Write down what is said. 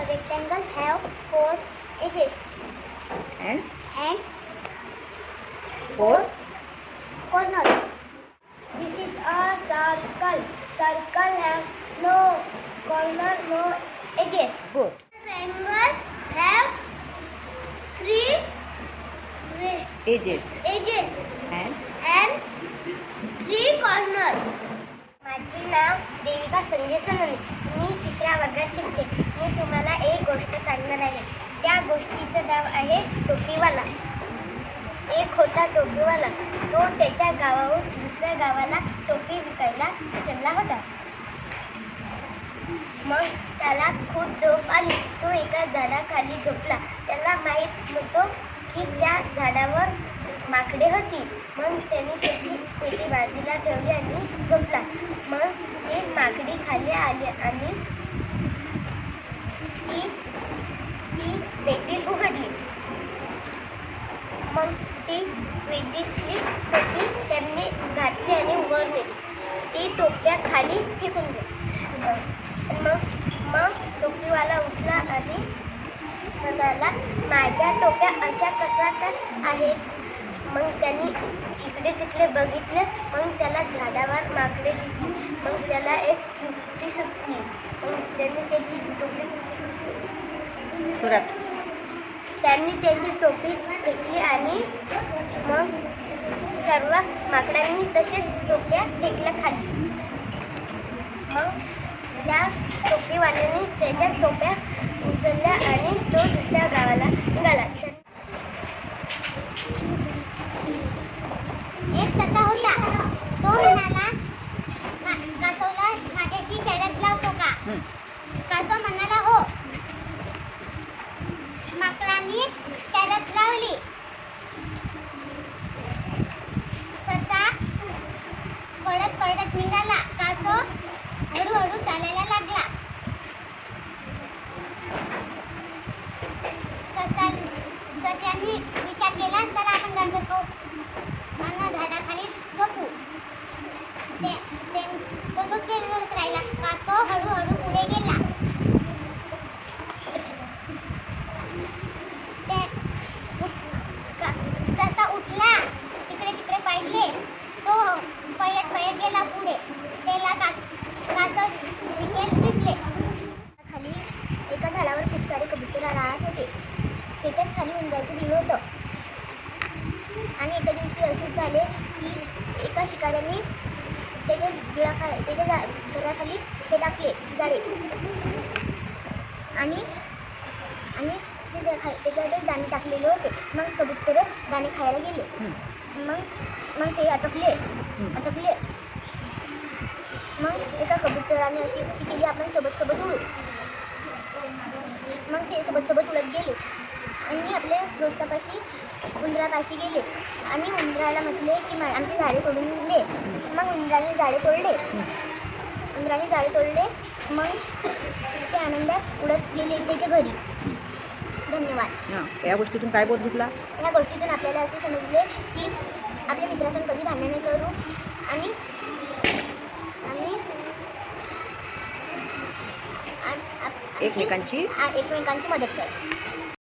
Rectangle have 4 edges and and 4 corners. This is a circle. Circle have no corner, no edges. good. Triangle have 3 edges edges and and 3 corners. माझे नाव देविका संजय सोनवणे. मी 3ऱ्या वर्गात शिकते. मी तुम्हाला एक गोष्ट सांगणार आहे. त्या गोष्टीचं नाव आहे टोपीवाला. एक होता टोपीवाला. तो त्याच्या गावाहून दुसऱ्या गावाला टोपी विकायला चालला होता. मग त्याला खूप झोप आली. तो एका झाडाखाली झोपला. त्याला माहीत नव्हतं की त्या झाडावर माकडे होती. मग त्याने त्याची पेटी बाजूला ठेवली आणि झोपला. मग ती माकडी खाली आली आणि ती पेटी उघडली. मग ती पेटीतली टोपी त्यांनी घातली आणि उघडली. ती टोप्या खाली फेकून दिली. मग टोपीवाला उठला आणि म्हणाला, माझ्या टोप्या अशा कशा तर आहेत. मग त्यांनी इकडे तिकडे बघितले. मग त्याला झाडावर माकडे दिसली. मग त्याला एक युक्ती सुचली. मग त्यांनी त्याची टोपी फेकली आणि मग सर्व माकडांनी तसेच टोप्या फेकल्या खाली. मग त्या टोपीवाल्याने त्याच्या टोप्या उचलल्या आणि तो दुसऱ्या गावाला निघाला. एक ससा होता. तो म्हणाला, कासवला माझ्याशी शर्यत लावतो का? कासव म्हणाला, हो. माकडांनी शर्यत लावली. ससा पळत पळत निघाला. कासव हळूहळू चालायला लागला. सस्याने विचार केला, चला आपण गंध खाऊ. झाडाखाली झोपू. तो झोपलेलाच राहिला. कासव हळूहळू पुढे गेला. ससा उठला. तिकडे तिकडे पाहिले. तो पळत गेला पुढे. त्याला कासव दिसले. खाली एका झाडावर खूप सारे कबूतर राहत होते. त्याच्याच खाली उंदराचं बिळ होतं. आणि एका दिवशी असे झाले की एका शिकाऱ्याने त्याच्या घराखाली ते टाकले जाळे आणि त्याच्यावर दाणे टाकलेले होते. मग कबूतर दाणे खायला गेले. मग ते अटकले. मग एका कबुतराने अशी युक्ती केली, आपण सोबत मग ते सोबत सोबत उडत गेले आणि आपल्या दोस्तापाशी उंदरापाशी गेले आणि उंदराला म्हटले की आमची झाडे तोडून दे. मग उंदराने झाडे तोडले. मग ते आनंदात उडत गेले त्याच्या घरी. धन्यवाद. हां, या गोष्टीतून काय बोध घेतला? या गोष्टीतून आपल्याला असे समजले की आपल्या मित्रासंग कधी भांडण नाही करू आणि एकमेकांची एकमेकांची मदत करू.